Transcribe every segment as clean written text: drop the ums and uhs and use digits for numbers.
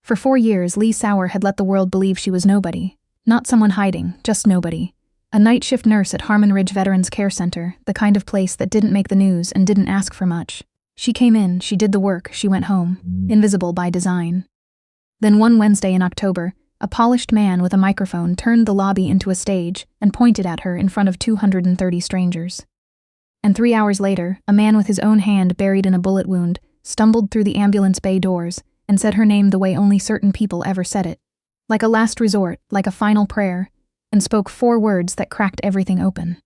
For 4 years, Leigh Sauer had let the world believe she was nobody. Not someone hiding, just nobody. A night shift nurse at Harmon Ridge Veterans Care Center, the kind of place that didn't make the news and didn't ask for much. She came in, she did the work, she went home. Invisible by design. Then one Wednesday in October, a polished man with a microphone turned the lobby into a stage and pointed at her in front of 230 strangers. And 3 hours later, a man with his own hand buried in a bullet wound stumbled through the ambulance bay doors and said her name the way only certain people ever said it. Like a last resort, like a final prayer, and spoke 4 words that cracked everything open.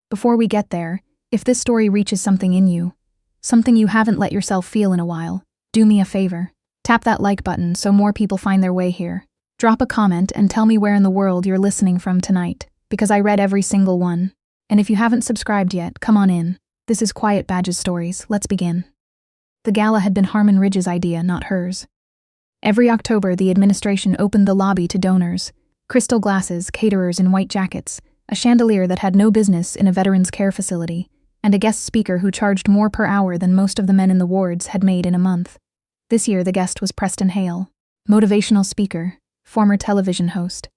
Before we get there, if this story reaches something in you, something you haven't let yourself feel in a while, do me a favor. Tap that like button so more people find their way here. Drop a comment and tell me where in the world you're listening from tonight, because I read every single one. And if you haven't subscribed yet, come on in. This is Quiet Badges Stories. Let's begin. The gala had been Harmon Ridge's idea, not hers. Every October, the administration opened the lobby to donors, crystal glasses, caterers in white jackets, a chandelier that had no business in a veterans care facility, and a guest speaker who charged more per hour than most of the men in the wards had made in a month. This year, the guest was Preston Hale, motivational speaker, former television host,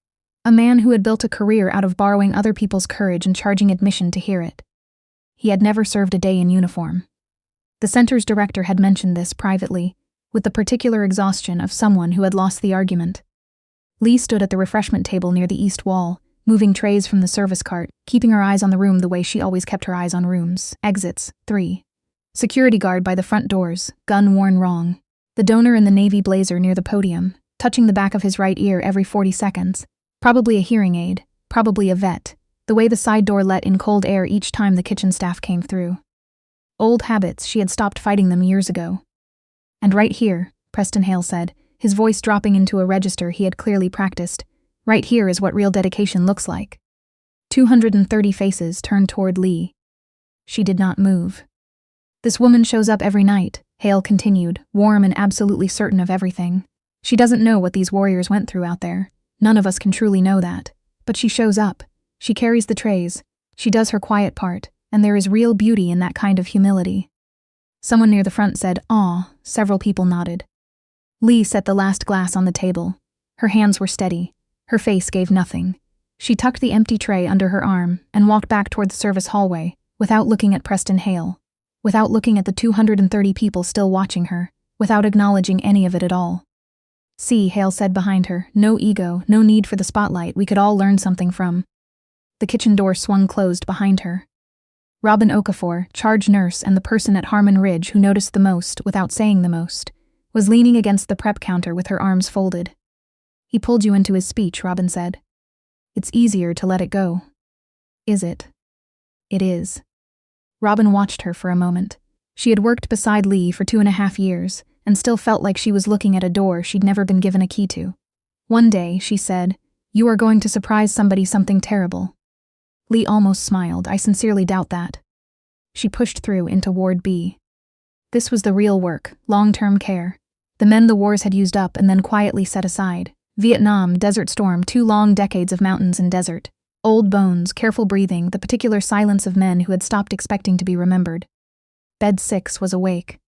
a man who had built a career out of borrowing other people's courage and charging admission to hear it. He had never served a day in uniform. The center's director had mentioned this privately, with the particular exhaustion of someone who had lost the argument. Leigh stood at the refreshment table near the east wall, moving trays from the service cart, keeping her eyes on the room the way she always kept her eyes on rooms. Exits, 3. Security guard by the front doors, gun worn wrong. The donor in the navy blazer near the podium, touching the back of his right ear every 40 seconds. Probably a hearing aid, probably a vet, the way the side door let in cold air each time the kitchen staff came through. Old habits, she had stopped fighting them years ago. And right here, Preston Hale said, his voice dropping into a register he had clearly practiced, right here is what real dedication looks like. 230 faces turned toward Leigh. She did not move. This woman shows up every night, Hale continued, warm and absolutely certain of everything. She doesn't know what these warriors went through out there. None of us can truly know that. But she shows up. She carries the trays. She does her quiet part, and there is real beauty in that kind of humility. Someone near the front said, "Aw." Several people nodded. Leigh set the last glass on the table. Her hands were steady. Her face gave nothing. She tucked the empty tray under her arm and walked back toward the service hallway, without looking at Preston Hale, without looking at the 230 people still watching her, without acknowledging any of it at all. "See," Hale said behind her, "no ego, no need for the spotlight we could all learn something from." The kitchen door swung closed behind her. Robin Okafor, charge nurse and the person at Harmon Ridge who noticed the most without saying the most, was leaning against the prep counter with her arms folded. "He pulled you into his speech," Robin said. "It's easier to let it go." "Is it?" "It is." Robin watched her for a moment. She had worked beside Leigh for 2.5 years, and still felt like she was looking at a door she'd never been given a key to. One day, she said, "You are going to surprise somebody something terrible." Leigh almost smiled. "I sincerely doubt that." She pushed through into Ward B. This was the real work, long-term care. The men the wars had used up and then quietly set aside. Vietnam, Desert Storm, 2 long decades of mountains and desert. Old bones, careful breathing, the particular silence of men who had stopped expecting to be remembered. Bed 6 was awake.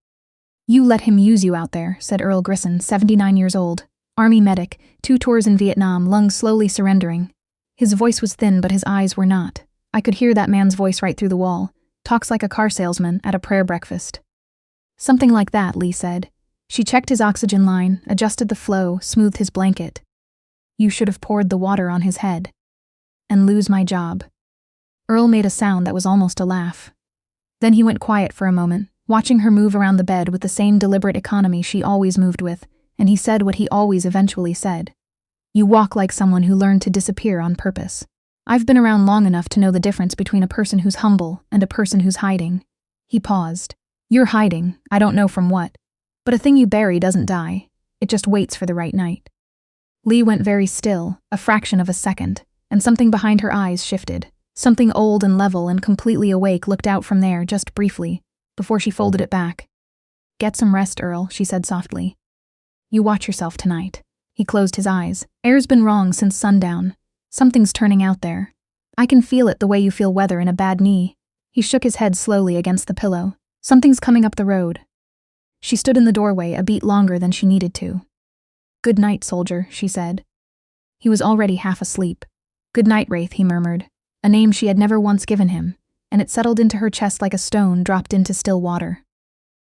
"You let him use you out there," said Earl Grisson, 79 years old. Army medic, 2 tours in Vietnam, lungs slowly surrendering. His voice was thin, but his eyes were not. I could hear that man's voice right through the wall. Talks like a car salesman at a prayer breakfast. "Something like that," Leigh said. She checked his oxygen line, adjusted the flow, smoothed his blanket. "You should have poured the water on his head." "And lose my job." Earl made a sound that was almost a laugh. Then he went quiet for a moment, watching her move around the bed with the same deliberate economy she always moved with, and he said what he always eventually said. "You walk like someone who learned to disappear on purpose. I've been around long enough to know the difference between a person who's humble and a person who's hiding." He paused. "You're hiding, I don't know from what. But a thing you bury doesn't die. It just waits for the right night." Leigh went very still, a fraction of a second, and something behind her eyes shifted. Something old and level and completely awake looked out from there just briefly, before she folded it back. "Get some rest, Earl," she said softly. "You watch yourself tonight." He closed his eyes. "Air's been wrong since sundown. Something's turning out there. I can feel it the way you feel weather in a bad knee." He shook his head slowly against the pillow. "Something's coming up the road." She stood in the doorway a beat longer than she needed to. "Good night, soldier," she said. He was already half asleep. "Good night, Wraith," he murmured, a name she had never once given him, and it settled into her chest like a stone dropped into still water.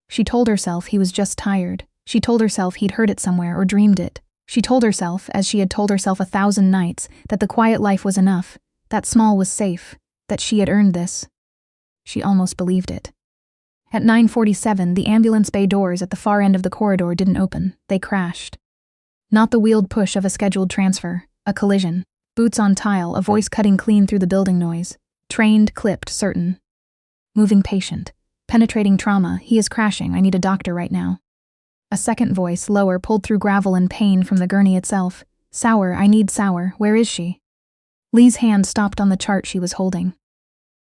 She told herself he was just tired. She told herself he'd heard it somewhere or dreamed it. She told herself, as she had told herself 1,000 nights, that the quiet life was enough, that Small was safe, that she had earned this. She almost believed it. At 9:47, the ambulance bay doors at the far end of the corridor didn't open. They crashed. Not the wheeled push of a scheduled transfer, a collision. Boots on tile, a voice cutting clean through the building noise. Trained, clipped, certain. Moving patient. Penetrating trauma. He is crashing. I need a doctor right now. A second voice, lower, pulled through gravel and pain from the gurney itself. Sauer, I need Sauer. Where is she? Leigh's hand stopped on the chart she was holding.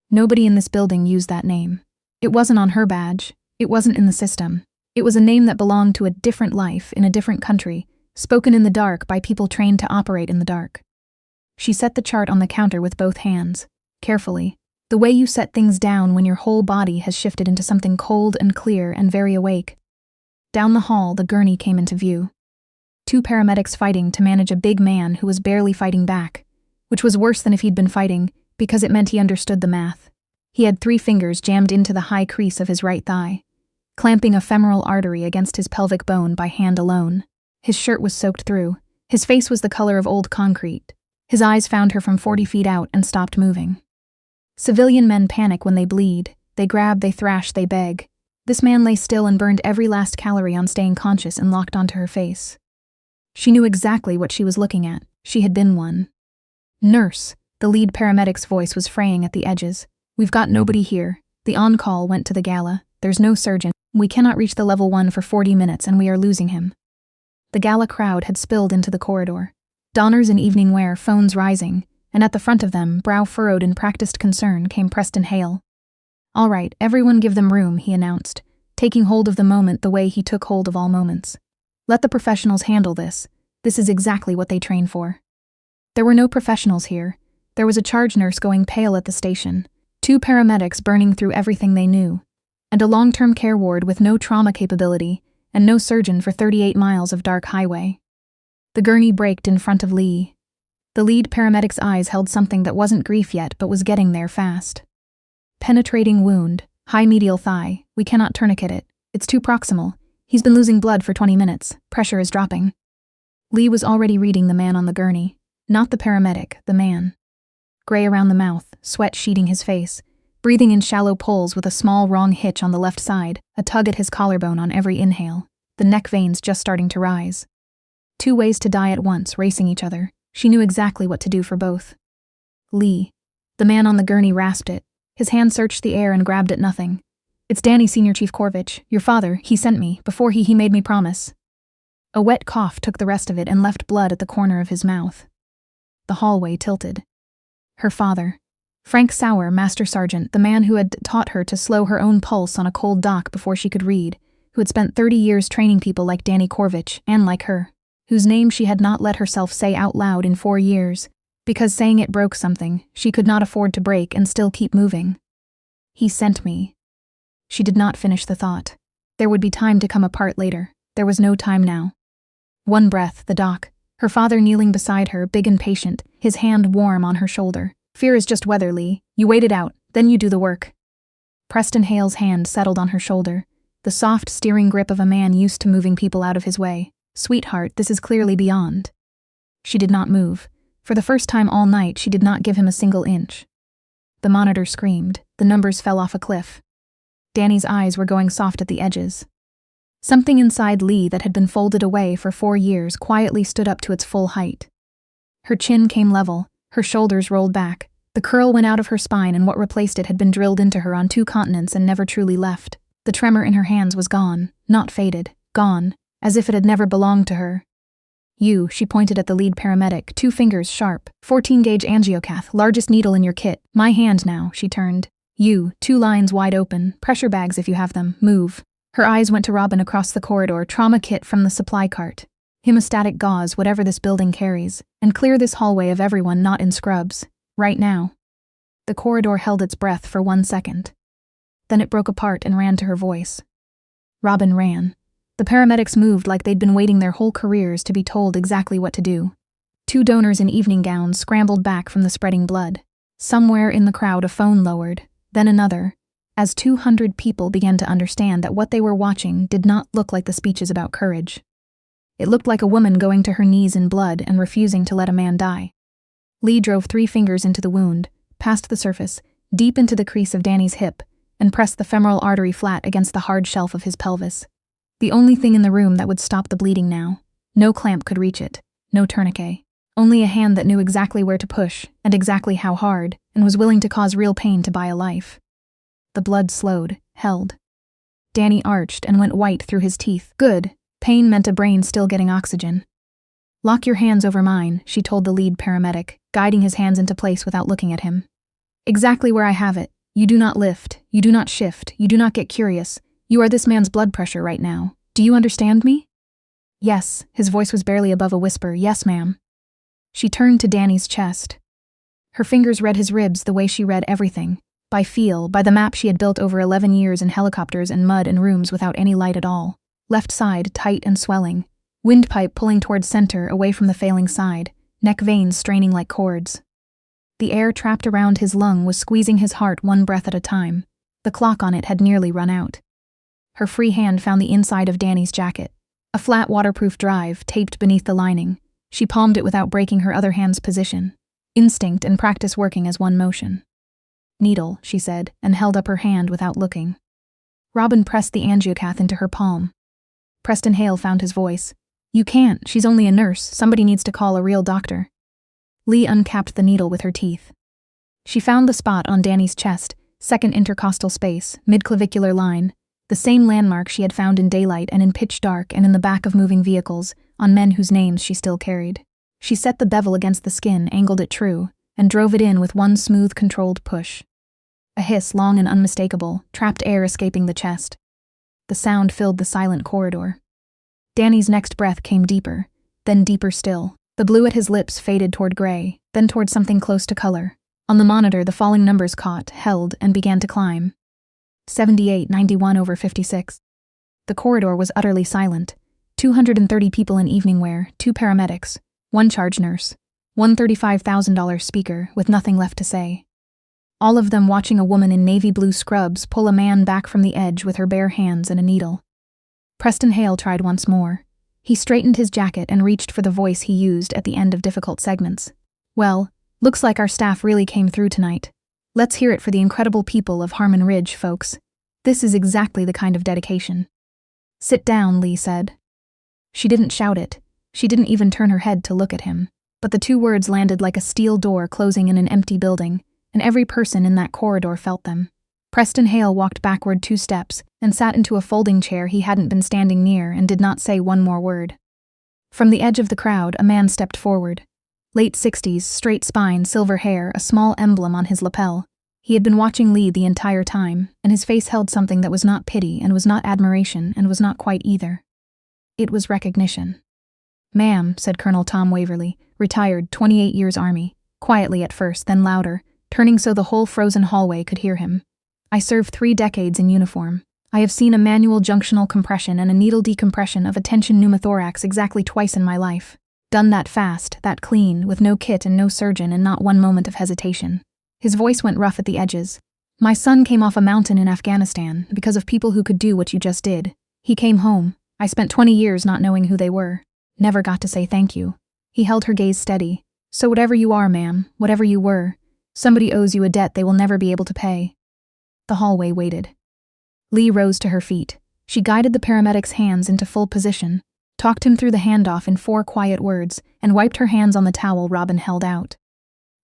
Nobody in this building used that name. It wasn't on her badge. It wasn't in the system. It was a name that belonged to a different life in a different country, spoken in the dark by people trained to operate in the dark. She set the chart on the counter with both hands, carefully, the way you set things down when your whole body has shifted into something cold and clear and very awake. Down the hall, the gurney came into view. 2 paramedics fighting to manage a big man who was barely fighting back, which was worse than if he'd been fighting, because it meant he understood the math. He had 3 fingers jammed into the high crease of his right thigh, clamping a femoral artery against his pelvic bone by hand alone. His shirt was soaked through. His face was the color of old concrete. His eyes found her from 40 feet out and stopped moving. Civilian men panic when they bleed. They grab, they thrash, they beg. This man lay still and burned every last calorie on staying conscious and locked onto her face. She knew exactly what she was looking at. She had been one. "Nurse," the lead paramedic's voice was fraying at the edges. "We've got nobody here. The on-call went to the gala. There's no surgeon. We cannot reach the level 1 for 40 minutes and we are losing him." The gala crowd had spilled into the corridor. Donners in evening wear, phones rising, and at the front of them, brow furrowed in practiced concern, came Preston Hale. "All right, everyone give them room," he announced, taking hold of the moment the way he took hold of all moments. "Let the professionals handle this. This is exactly what they train for." There were no professionals here. There was a charge nurse going pale at the station, 2 paramedics burning through everything they knew, and a long-term care ward with no trauma capability and no surgeon for 38 miles of dark highway. The gurney braked in front of Leigh. The lead paramedic's eyes held something that wasn't grief yet but was getting there fast. "Penetrating wound, high medial thigh. We cannot tourniquet it. It's too proximal. He's been losing blood for 20 minutes. Pressure is dropping." Leigh was already reading the man on the gurney. Not the paramedic, the man. Gray around the mouth, sweat sheeting his face, breathing in shallow pulls with a small wrong hitch on the left side, a tug at his collarbone on every inhale, the neck veins just starting to rise. 2 ways to die at once, racing each other. She knew exactly what to do for both. "Leigh." The man on the gurney rasped it. His hand searched the air and grabbed at nothing. "It's Danny, Senior Chief Korvich. Your father, he sent me. Before he made me promise." A wet cough took the rest of it and left blood at the corner of his mouth. The hallway tilted. Her father. Frank Sauer, Master Sergeant, the man who had taught her to slow her own pulse on a cold dock before she could read, who had spent 30 years training people like Danny Korvich, and like her, whose name she had not let herself say out loud in 4 years, because saying it broke something she could not afford to break and still keep moving. "He sent me." She did not finish the thought. There would be time to come apart later. There was no time now. One breath, the dock. Her father kneeling beside her, big and patient, his hand warm on her shoulder. "Fear is just weather, Leigh. You wait it out, then you do the work." Preston Hale's hand settled on her shoulder, the soft steering grip of a man used to moving people out of his way. "Sweetheart, this is clearly beyond." She did not move. For the first time all night, she did not give him a single inch. The monitor screamed. The numbers fell off a cliff. Danny's eyes were going soft at the edges. Something inside Leigh that had been folded away for 4 years quietly stood up to its full height. Her chin came level, her shoulders rolled back, the curl went out of her spine and what replaced it had been drilled into her on 2 continents and never truly left. The tremor in her hands was gone, not faded, gone, as if it had never belonged to her. "You," she pointed at the lead paramedic, 2 fingers sharp, 14-gauge angiocath, largest needle in your kit. "My hand now," she turned. "You, 2 lines wide open, pressure bags if you have them, move." Her eyes went to Robin across the corridor, trauma kit from the supply cart. Hemostatic gauze, whatever this building carries, and clear this hallway of everyone not in scrubs. Right now. The corridor held its breath for 1 second. Then it broke apart and ran to her voice. Robin ran. The The paramedics moved like they'd been waiting their whole careers to be told exactly what to do. 2 donors in evening gowns scrambled back from the spreading blood. Somewhere in the crowd a phone lowered, then another, as 200 people began to understand that what they were watching did not look like the speeches about courage. It looked like a woman going to her knees in blood and refusing to let a man die. Leigh drove 3 fingers into the wound, past the surface, deep into the crease of Danny's hip, and pressed the femoral artery flat against the hard shelf of his pelvis. The only thing in the room that would stop the bleeding now. No clamp could reach it, no tourniquet. Only a hand that knew exactly where to push, and exactly how hard, and was willing to cause real pain to buy a life. The blood slowed, held. Danny arched and went white through his teeth. Good. Pain meant a brain still getting oxygen. Lock your hands over mine, she told the lead paramedic, guiding his hands into place without looking at him. Exactly where I have it. You do not lift, you do not shift, you do not get curious. You are this man's blood pressure right now. Do you understand me? Yes, his voice was barely above a whisper. Yes, ma'am. She turned to Danny's chest. Her fingers read his ribs the way she read everything, by feel, by the map she had built over 11 years in helicopters and mud and rooms without any light at all. Left side tight and swelling, windpipe pulling towards center away from the failing side, neck veins straining like cords. The air trapped around his lung was squeezing his heart one breath at a time. The clock on it had nearly run out. Her free hand found the inside of Danny's jacket, a flat waterproof drive taped beneath the lining. She palmed it without breaking her other hand's position. Instinct and practice working as one motion. Needle, she said, and held up her hand without looking. Robin pressed the angiocath into her palm. Preston Hale found his voice. You can't, she's only a nurse, somebody needs to call a real doctor. Leigh uncapped the needle with her teeth. She found the spot on Danny's chest, second intercostal space, mid-clavicular line, the same landmark she had found in daylight and in pitch dark and in the back of moving vehicles, on men whose names she still carried. She set the bevel against the skin, angled it true, and drove it in with one smooth, controlled push. A hiss long and unmistakable, trapped air escaping the chest. The sound filled the silent corridor. Danny's next breath came deeper, then deeper still. The blue at his lips faded toward gray, then toward something close to color. On the monitor, the falling numbers caught, held, and began to climb. 78, 91 over 56. The corridor was utterly silent. 230 people in evening wear, 2 paramedics, 1 charge nurse, 1 $35,000 speaker with nothing left to say. All of them watching a woman in navy blue scrubs pull a man back from the edge with her bare hands and a needle. Preston Hale tried once more. He straightened his jacket and reached for the voice he used at the end of difficult segments. Well, looks like our staff really came through tonight. Let's hear it for the incredible people of Harmon Ridge, folks. This is exactly the kind of dedication. Sit down, Leigh said. She didn't shout it. She didn't even turn her head to look at him. But the 2 words landed like a steel door closing in an empty building, and every person in that corridor felt them. Preston Hale walked backward 2 steps and sat into a folding chair he hadn't been standing near and did not say one more word. From the edge of the crowd, a man stepped forward. Late 60s, straight spine, silver hair, a small emblem on his lapel. He had been watching Leigh the entire time, and his face held something that was not pity and was not admiration and was not quite either. It was recognition. Ma'am, said Colonel Tom Waverly, retired, 28 years Army, quietly at first, then louder, turning so the whole frozen hallway could hear him. I served 3 decades in uniform. I have seen a manual junctional compression and a needle decompression of a tension pneumothorax exactly twice in my life. Done that fast, that clean, with no kit and no surgeon and not one moment of hesitation. His voice went rough at the edges. My son came off a mountain in Afghanistan because of people who could do what you just did. He came home. I spent 20 years not knowing who they were. Never got to say thank you. He held her gaze steady. So whatever you are, ma'am, whatever you were, somebody owes you a debt they will never be able to pay. The hallway waited. Leigh rose to her feet. She guided the paramedic's hands into full position, talked him through the handoff in 4 quiet words, and wiped her hands on the towel Robin held out.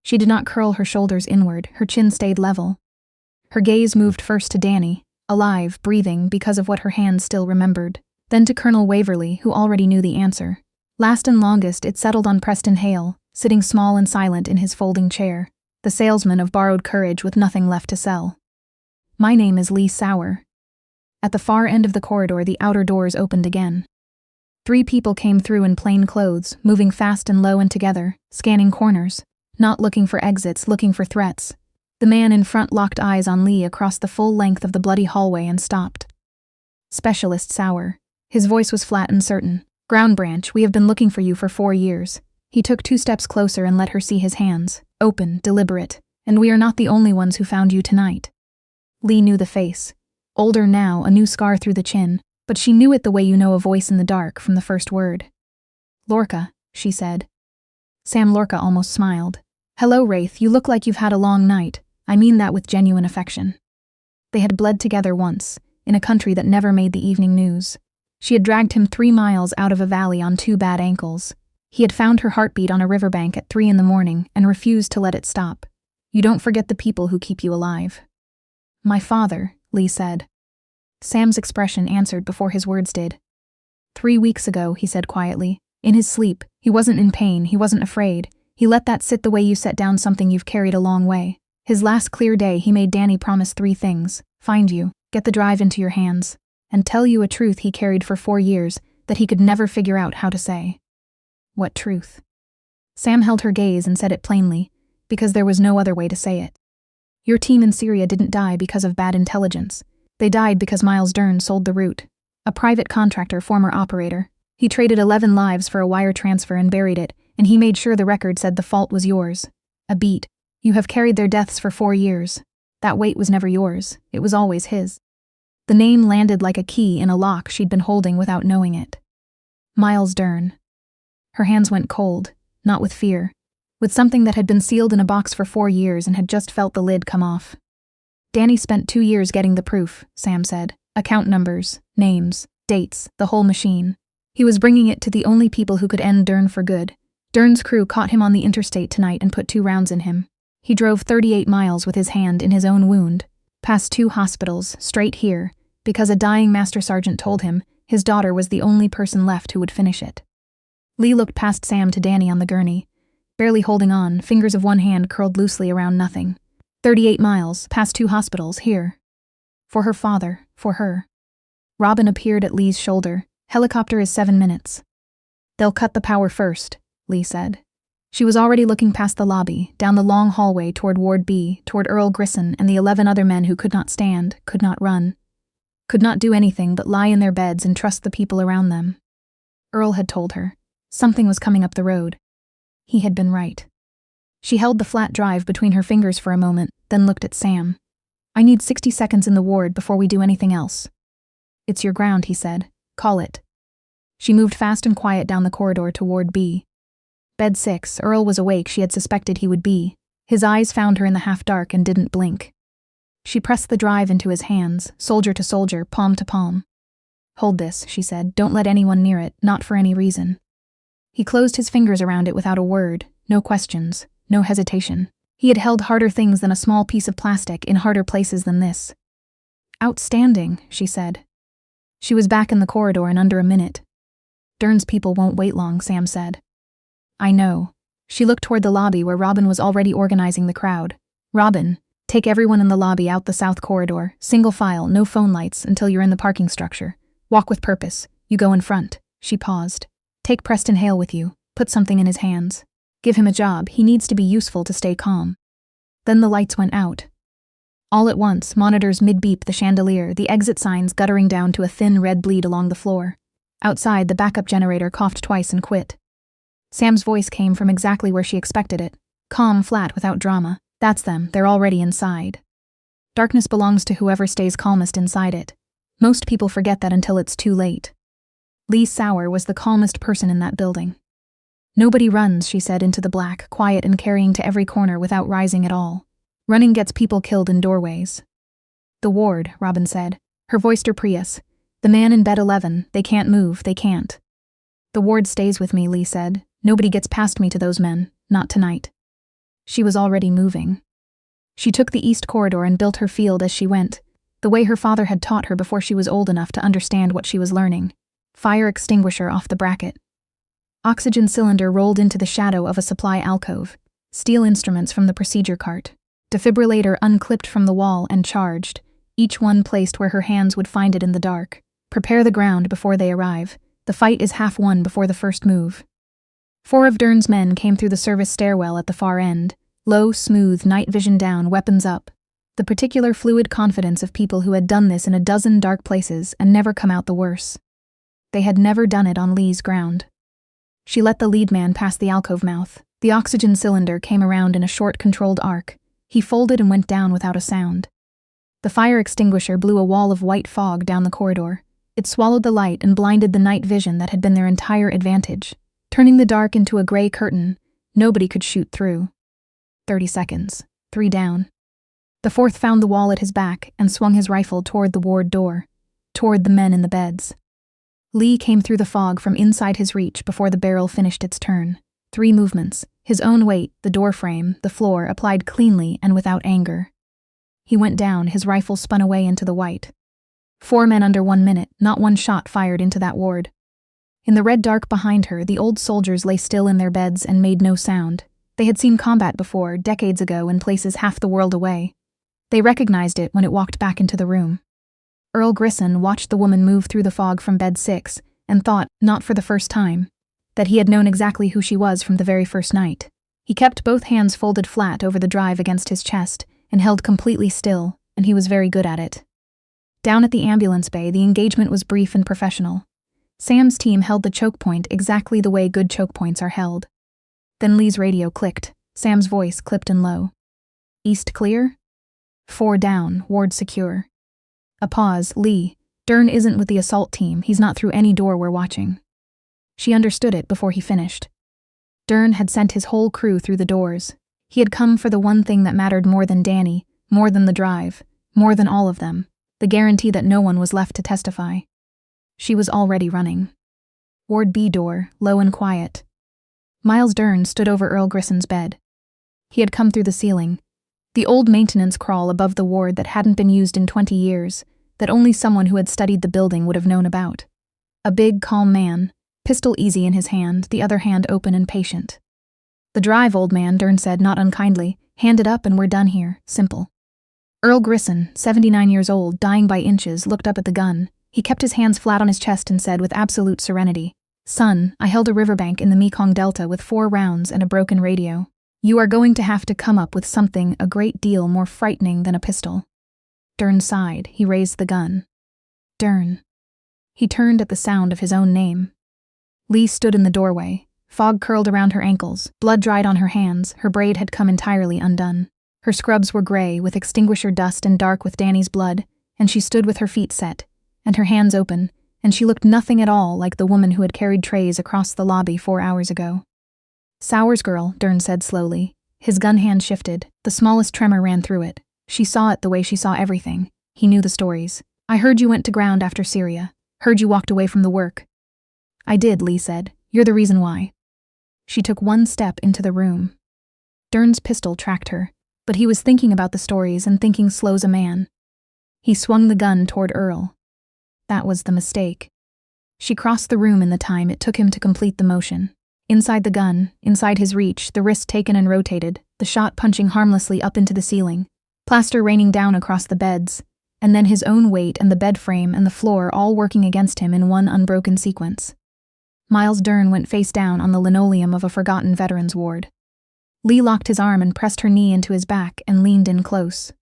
She did not curl her shoulders inward, her chin stayed level. Her gaze moved first to Danny, alive, breathing because of what her hands still remembered, then to Colonel Waverly, who already knew the answer. Last and longest, it settled on Preston Hale, sitting small and silent in his folding chair, the salesman of borrowed courage with nothing left to sell. My name is Leigh Sauer. At the far end of the corridor, the outer doors opened again. 3 people came through in plain clothes, moving fast and low and together, scanning corners, not looking for exits, looking for threats. The man in front locked eyes on Leigh across the full length of the bloody hallway and stopped. Specialist Sauer. His voice was flat and certain. "Ground Branch, we have been looking for you for 4 years." He took 2 steps closer and let her see his hands, open, deliberate. "And we are not the only ones who found you tonight." Leigh knew the face. Older now, a new scar through the chin, but she knew it the way you know a voice in the dark from the first word. "Lorca," she said. Sam Lorca almost smiled. "Hello, Wraith, you look like you've had a long night. I mean that with genuine affection." They had bled together once, in a country that never made the evening news. She had dragged him 3 miles out of a valley on 2 bad ankles. He had found her heartbeat on a riverbank at 3 in the morning and refused to let it stop. "You don't forget the people who keep you alive." "My father," Leigh said. Sam's expression answered before his words did. 3 weeks ago, he said quietly. In his sleep, he wasn't in pain, he wasn't afraid. He let that sit the way you set down something you've carried a long way. His last clear day, he made Danny promise 3 things. Find you, get the drive into your hands, and tell you a truth he carried for 4 years that he could never figure out how to say. What truth? Sam held her gaze and said it plainly, because there was no other way to say it. Your team in Syria didn't die because of bad intelligence. They died because Miles Dern sold the route. A private contractor, former operator. He traded 11 lives for a wire transfer and buried it, and he made sure the record said the fault was yours. A beat. You have carried their deaths for 4 years. That weight was never yours. It was always his. The name landed like a key in a lock she'd been holding without knowing it. Miles Dern. Her hands went cold, not with fear, with something that had been sealed in a box for 4 years and had just felt the lid come off. Danny spent 2 years getting the proof, Sam said. Account numbers, names, dates, the whole machine. He was bringing it to the only people who could end Dern for good. Dern's crew caught him on the interstate tonight and put 2 rounds in him. He drove 38 miles with his hand in his own wound, past 2 hospitals, straight here, because a dying master sergeant told him his daughter was the only person left who would finish it. Leigh looked past Sam to Danny on the gurney, barely holding on, fingers of one hand curled loosely around nothing. 38 miles, past 2 hospitals, here. For her father, for her. Robin appeared at Leigh's shoulder. Helicopter is 7 minutes. They'll cut the power first, Leigh said. She was already looking past the lobby, down the long hallway toward Ward B, toward Earl Grisson and the 11 other men who could not stand, could not run, could not do anything but lie in their beds and trust the people around them. Earl had told her. Something was coming up the road. He had been right. She held the flat drive between her fingers for a moment, then looked at Sam. I need 60 seconds in the ward before we do anything else. It's your ground, he said. Call it. She moved fast and quiet down the corridor to Ward B. Bed 6, Earl was awake, she had suspected he would be. His eyes found her in the half-dark and didn't blink. She pressed the drive into his hands, soldier to soldier, palm to palm. Hold this, she said. Don't let anyone near it, not for any reason. He closed his fingers around it without a word, no questions, no hesitation. He had held harder things than a small piece of plastic in harder places than this. Outstanding, she said. She was back in the corridor in under a minute. Dern's people won't wait long, Sam said. I know. She looked toward the lobby where Robin was already organizing the crowd. Robin, take everyone in the lobby out the south corridor, single file, no phone lights until you're in the parking structure. Walk with purpose. You go in front. She paused. Take Preston Hale with you. Put something in his hands. Give him a job. He needs to be useful to stay calm. Then the lights went out. All at once, monitors mid-beep the chandelier, the exit signs guttering down to a thin red bleed along the floor. Outside, the backup generator coughed twice and quit. Sam's voice came from exactly where she expected it. Calm, flat, without drama. That's them. They're already inside. Darkness belongs to whoever stays calmest inside it. Most people forget that until it's too late. Leigh Sauer was the calmest person in that building. Nobody runs, she said into the black, quiet and carrying to every corner without rising at all. Running gets people killed in doorways. The ward, Robin said. Her voiced her Prius. The man in bed 11, they can't move, they can't. The ward stays with me, Leigh said. Nobody gets past me to those men, not tonight. She was already moving. She took the east corridor and built her field as she went, the way her father had taught her before she was old enough to understand what she was learning. Fire extinguisher off the bracket. Oxygen cylinder rolled into the shadow of a supply alcove. Steel instruments from the procedure cart. Defibrillator unclipped from the wall and charged, each one placed where her hands would find it in the dark. Prepare the ground before they arrive. The fight is half won before the first move. 4 of Dern's men came through the service stairwell at the far end. Low, smooth, night vision down, weapons up. The particular fluid confidence of people who had done this in a dozen dark places and never come out the worse. They had never done it on Leigh's ground. She let the lead man pass the alcove mouth. The oxygen cylinder came around in a short, controlled arc. He folded and went down without a sound. The fire extinguisher blew a wall of white fog down the corridor. It swallowed the light and blinded the night vision that had been their entire advantage, turning the dark into a gray curtain nobody could shoot through. 30 seconds. 3 down. The fourth found the wall at his back and swung his rifle toward the ward door, toward the men in the beds. Leigh came through the fog from inside his reach before the barrel finished its turn. 3 movements. His own weight, the door frame, the floor, applied cleanly and without anger. He went down, his rifle spun away into the white. 4 men under 1 minute, not one shot fired into that ward. In the red dark behind her, the old soldiers lay still in their beds and made no sound. They had seen combat before, decades ago, in places half the world away. They recognized it when it walked back into the room. Earl Grissom watched the woman move through the fog from bed 6 and thought, not for the first time, that he had known exactly who she was from the very first night. He kept both hands folded flat over the drive against his chest and held completely still, and he was very good at it. Down at the ambulance bay, the engagement was brief and professional. Sam's team held the choke point exactly the way good choke points are held. Then Leigh's radio clicked, Sam's voice clipped and low. East clear? 4 down, ward secure. A pause. Leigh, Dern isn't with the assault team, he's not through any door we're watching. She understood it before he finished. Dern had sent his whole crew through the doors. He had come for the one thing that mattered more than Danny, more than the drive, more than all of them, the guarantee that no one was left to testify. She was already running. Ward B door, low and quiet. Miles Dern stood over Earl Grissom's bed. He had come through the ceiling, the old maintenance crawl above the ward that hadn't been used in 20 years, that only someone who had studied the building would have known about. A big, calm man, pistol easy in his hand, the other hand open and patient. The drive, old man, Dern said, not unkindly. Hand it up and we're done here, simple. Earl Grissom, 79 years old, dying by inches, looked up at the gun. He kept his hands flat on his chest and said with absolute serenity, Son, I held a riverbank in the Mekong Delta with 4 rounds and a broken radio. You are going to have to come up with something a great deal more frightening than a pistol. Dern sighed. He raised the gun. Dern. He turned at the sound of his own name. Leigh stood in the doorway. Fog curled around her ankles, blood dried on her hands, her braid had come entirely undone. Her scrubs were gray, with extinguisher dust and dark with Danny's blood, and she stood with her feet set, and her hands open, and she looked nothing at all like the woman who had carried trays across the lobby 4 hours ago. Sauer's girl, Dern said slowly. His gun hand shifted. The smallest tremor ran through it. She saw it the way she saw everything. He knew the stories. I heard you went to ground after Syria. Heard you walked away from the work. I did, Leigh said. You're the reason why. She took 1 step into the room. Dern's pistol tracked her, but he was thinking about the stories and thinking slows a man. He swung the gun toward Earl. That was the mistake. She crossed the room in the time it took him to complete the motion. Inside the gun, inside his reach, the wrist taken and rotated, the shot punching harmlessly up into the ceiling, plaster raining down across the beds, and then his own weight and the bed frame and the floor all working against him in one unbroken sequence. Miles Dern went face down on the linoleum of a forgotten veterans ward. Leigh locked his arm and pressed her knee into his back and leaned in close.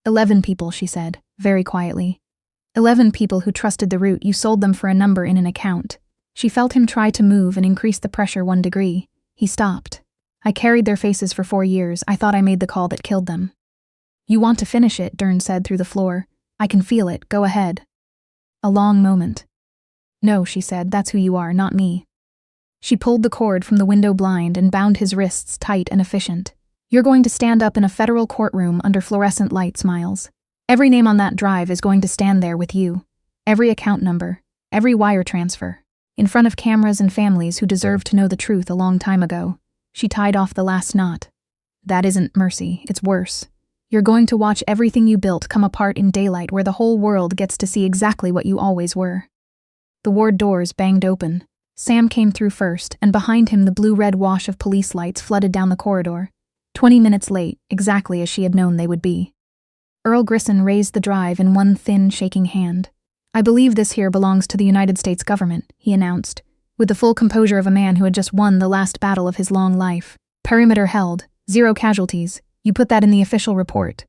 11 people, she said, very quietly. 11 people who trusted the route you sold them for a number in an account. She felt him try to move and increase the pressure 1 degree. He stopped. I carried their faces for 4 years. I thought I made the call that killed them. You want to finish it, Dern said through the floor. I can feel it. Go ahead. A long moment. No, she said, that's who you are, not me. She pulled the cord from the window blind and bound his wrists tight and efficient. You're going to stand up in a federal courtroom under fluorescent lights, Miles. Every name on that drive is going to stand there with you. Every account number. Every wire transfer. In front of cameras and families who deserved to know the truth a long time ago. She tied off the last knot. That isn't mercy, it's worse. You're going to watch everything you built come apart in daylight where the whole world gets to see exactly what you always were. The ward doors banged open. Sam came through first, and behind him the blue-red wash of police lights flooded down the corridor. 20 minutes late, exactly as she had known they would be. Earl Grissom raised the drive in one thin, shaking hand. I believe this here belongs to the United States government, he announced, with the full composure of a man who had just won the last battle of his long life. Perimeter held, 0 casualties. You put that in the official report.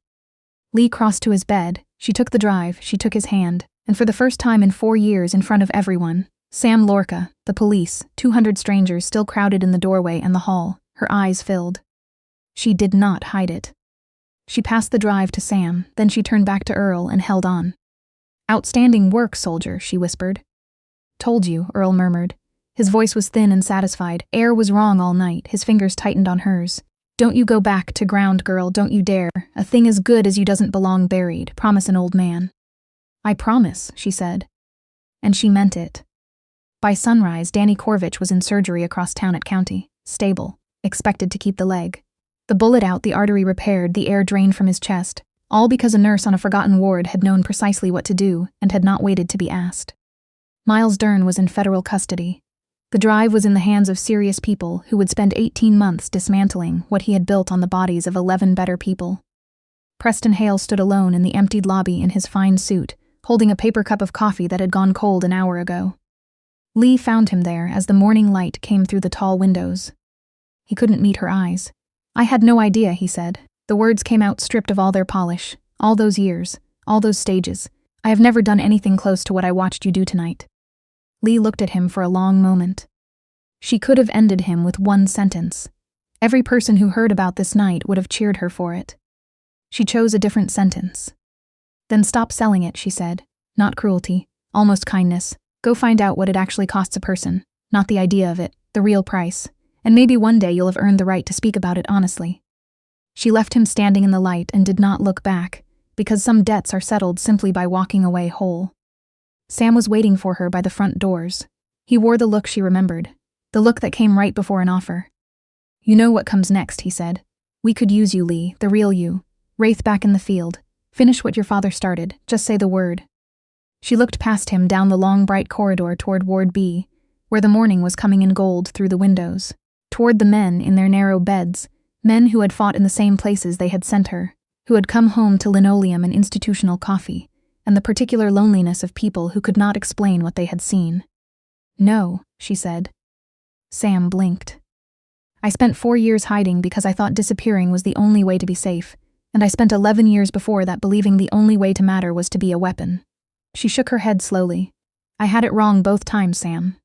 Leigh crossed to his bed. She took the drive, she took his hand, and for the first time in 4 years in front of everyone, Sam Lorca, the police, 200 strangers still crowded in the doorway and the hall, her eyes filled. She did not hide it. She passed the drive to Sam, then she turned back to Earl and held on. "Outstanding work, soldier," she whispered. "Told you," Earl murmured. His voice was thin and satisfied. Air was wrong all night, his fingers tightened on hers. "Don't you go back to ground, girl, don't you dare. A thing as good as you doesn't belong buried. Promise an old man." "I promise," she said. And she meant it. By sunrise, Danny Corvich was in surgery across town at County, stable, expected to keep the leg. The bullet out, the artery repaired, the air drained from his chest, all because a nurse on a forgotten ward had known precisely what to do and had not waited to be asked. Miles Dern was in federal custody. The drive was in the hands of serious people who would spend 18 months dismantling what he had built on the bodies of 11 better people. Preston Hale stood alone in the emptied lobby in his fine suit, holding a paper cup of coffee that had gone cold an hour ago. Leigh found him there as the morning light came through the tall windows. He couldn't meet her eyes. "I had no idea," he said. The words came out stripped of all their polish. "All those years, all those stages. I have never done anything close to what I watched you do tonight." Leigh looked at him for a long moment. She could have ended him with one sentence. Every person who heard about this night would have cheered her for it. She chose a different sentence. "Then stop selling it," she said. "Not cruelty, almost kindness. Go find out what it actually costs a person, not the idea of it, the real price. And maybe one day you'll have earned the right to speak about it honestly." She left him standing in the light and did not look back, because some debts are settled simply by walking away whole. Sam was waiting for her by the front doors. He wore the look she remembered, the look that came right before an offer. "You know what comes next," he said. "We could use you, Leigh, the real you. Wraith back in the field. Finish what your father started, just say the word." She looked past him down the long bright corridor toward Ward B, where the morning was coming in gold through the windows. Toward the men in their narrow beds, men who had fought in the same places they had sent her, who had come home to linoleum and institutional coffee, and the particular loneliness of people who could not explain what they had seen. "No," she said. Sam blinked. "I spent 4 years hiding because I thought disappearing was the only way to be safe, and I spent 11 years before that believing the only way to matter was to be a weapon." She shook her head slowly. "I had it wrong both times, Sam."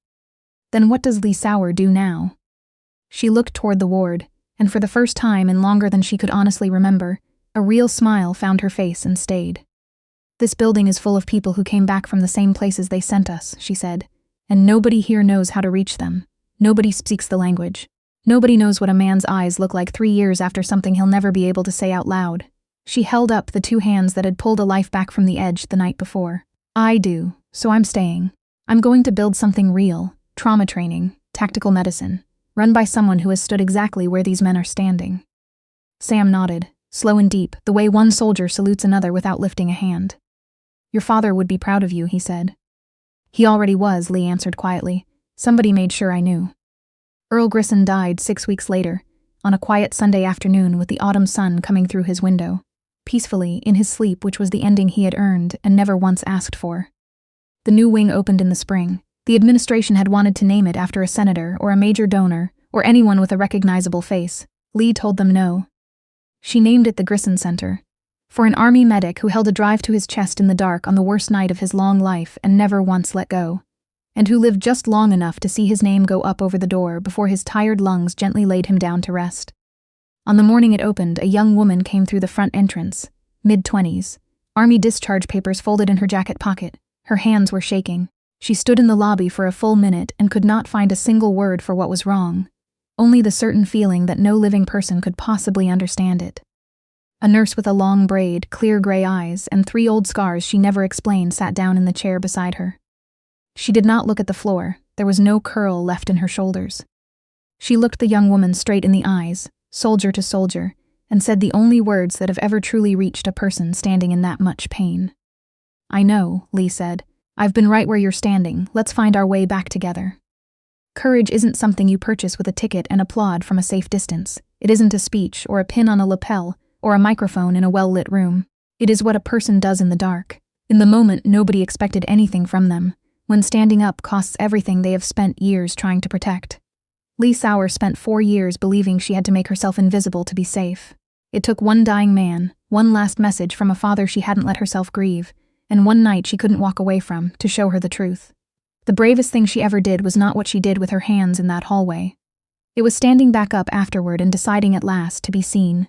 "Then what does Leigh Sauer do now?" She looked toward the ward, and for the first time in longer than she could honestly remember, a real smile found her face and stayed. "This building is full of people who came back from the same places they sent us," she said, "and nobody here knows how to reach them. Nobody speaks the language. Nobody knows what a man's eyes look like 3 years after something he'll never be able to say out loud." She held up the 2 hands that had pulled a life back from the edge the night before. "I do, so I'm staying. I'm going to build something real, trauma training, tactical medicine, run by someone who has stood exactly where these men are standing." Sam nodded, slow and deep, the way one soldier salutes another without lifting a hand. "Your father would be proud of you," he said. "He already was," Leigh answered quietly. "Somebody made sure I knew." Earl Grissom died 6 weeks later, on a quiet Sunday afternoon with the autumn sun coming through his window, peacefully in his sleep, which was the ending he had earned and never once asked for. The new wing opened in the spring. The administration had wanted to name it after a senator or a major donor or anyone with a recognizable face. Leigh told them no. She named it the Grissom Center, for an army medic who held a drive to his chest in the dark on the worst night of his long life and never once let go, and who lived just long enough to see his name go up over the door before his tired lungs gently laid him down to rest. On the morning it opened, a young woman came through the front entrance, mid-20s, army discharge papers folded in her jacket pocket. Her hands were shaking. She stood in the lobby for a full minute and could not find a single word for what was wrong, only the certain feeling that no living person could possibly understand it. A nurse with a long braid, clear gray eyes, and 3 old scars she never explained sat down in the chair beside her. She did not look at the floor. There was no curl left in her shoulders. She looked the young woman straight in the eyes, soldier to soldier, and said the only words that have ever truly reached a person standing in that much pain. "I know," Leigh said. "I've been right where you're standing. Let's find our way back together." Courage isn't something you purchase with a ticket and applaud from a safe distance. It isn't a speech or a pin on a lapel or a microphone in a well-lit room. It is what a person does in the dark. In the moment, nobody expected anything from them, when standing up costs everything they have spent years trying to protect. Leigh Sauer spent 4 years believing she had to make herself invisible to be safe. It took one dying man, one last message from a father she hadn't let herself grieve, and one night she couldn't walk away from, to show her the truth. The bravest thing she ever did was not what she did with her hands in that hallway. It was standing back up afterward and deciding at last to be seen.